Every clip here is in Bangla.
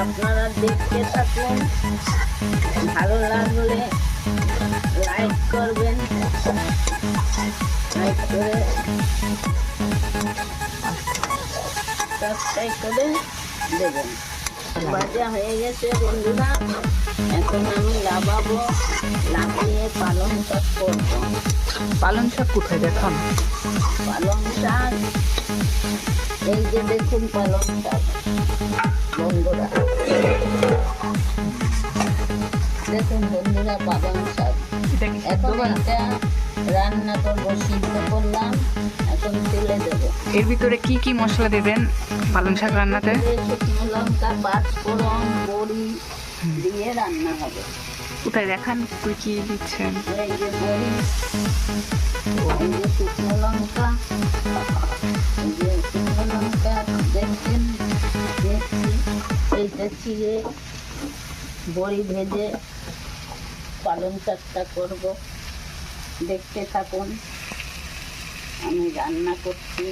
আপনারা দেখতে থাকুন, ভালো লাগলে লাইক করবেন, লাইক করে সাবস্ক্রাইব করে দেবেন। ভাজা হয়ে গেছে বন্ধুরা, এখন আমি লাগাবো, লাগিয়ে পালং শাক করবো। পালং শাক কোথায় দেখান? পালং শাক এই যে দেখুন, পালং শাক বন্ধুরা, দেখুন বন্ধুরা পালং শাক। এখন এটা রান্না করবো, সিদ্ধ করলাম, এখন তেলে দেবো। এর ভিতরে কি কি মশলা দেবেন পালং শাক রান্নাতে? শুকনো লঙ্কা, পাঁচফোড়ন, বড়ি দিয়ে রান্না হবে। কোথায় দেখান তুই কি দিচ্ছেন? এই যে বড়ি, এই যে শুকনো লঙ্কা, এই যে শুকনো লঙ্কা দেখছেন, দেখছি এইটা চিড়ে বড়ি ভেজে পালং শাকটা করব। দেখতে থাকুন, আমি রান্না করছি।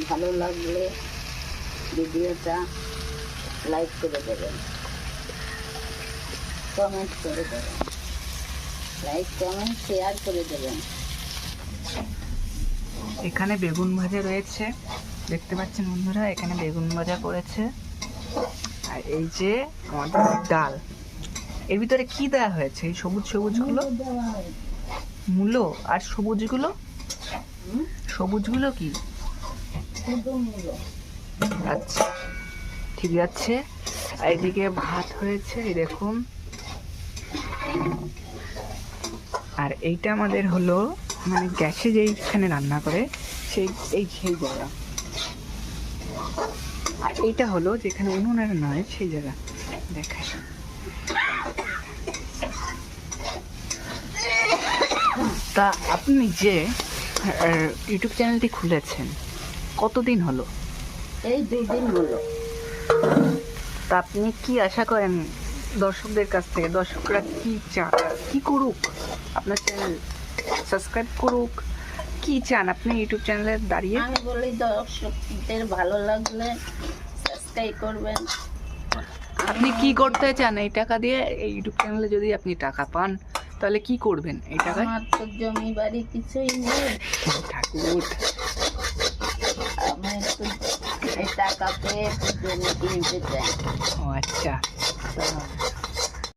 ভালো লাগলে ভিডিওটা লাইক করে দেবেন, কমেন্ট করে দেবেন, লাইক কমেন্ট শেয়ার করে দেবেন। এখানে বেগুন ভাজা রয়েছে, দেখতে পাচ্ছেন বন্ধুরা, এখানে বেগুন ভাজা করেছে। আর এই যে আমাদের ডাল, এর ভিতরে কি দেওয়া হয়েছে? এই সবুজ সবুজগুলো মূলো, আর সবুজগুলো সবুজগুলো কি? আচ্ছা, ঠিক আছে। আর এদিকে ভাত হয়েছে, এই দেখুন। আর এইটা আমাদের হলো মানে গ্যাসে যেইখানে রান্না করে সেই জায়গা। আর এইটা হলো যেখানে উনুনের নয় সেই জায়গা। দেখায় তা আপনি যে ইউটিউব চ্যানেলটি খুলেছেন কতদিন হলো? এই 2 দিন হলো। তা আপনি কি আশা করেন দর্শকদের কাছ থেকে? দর্শকরা কি করুক? আপনার চ্যানেল সাবস্ক্রাইব করুক? কি চান আপনি ইউটিউব চ্যানেলে দাঁড়িয়ে? আমি বলি দর্শকদের ভালো লাগলে সাবস্ক্রাইব করবেন। আপনি কি করতে চান এই টাকা দিয়ে? এই ইউটিউব চ্যানেলে যদি আপনি টাকা পান তাহলে কি করবেন এই টাকায়? আমার তো জমি বাড়ি কিছুই নেই, ঠাকুর, আমি একটু এই টাকা পেয়ে একটু জমি কিনতে চাই। ও আচ্ছা।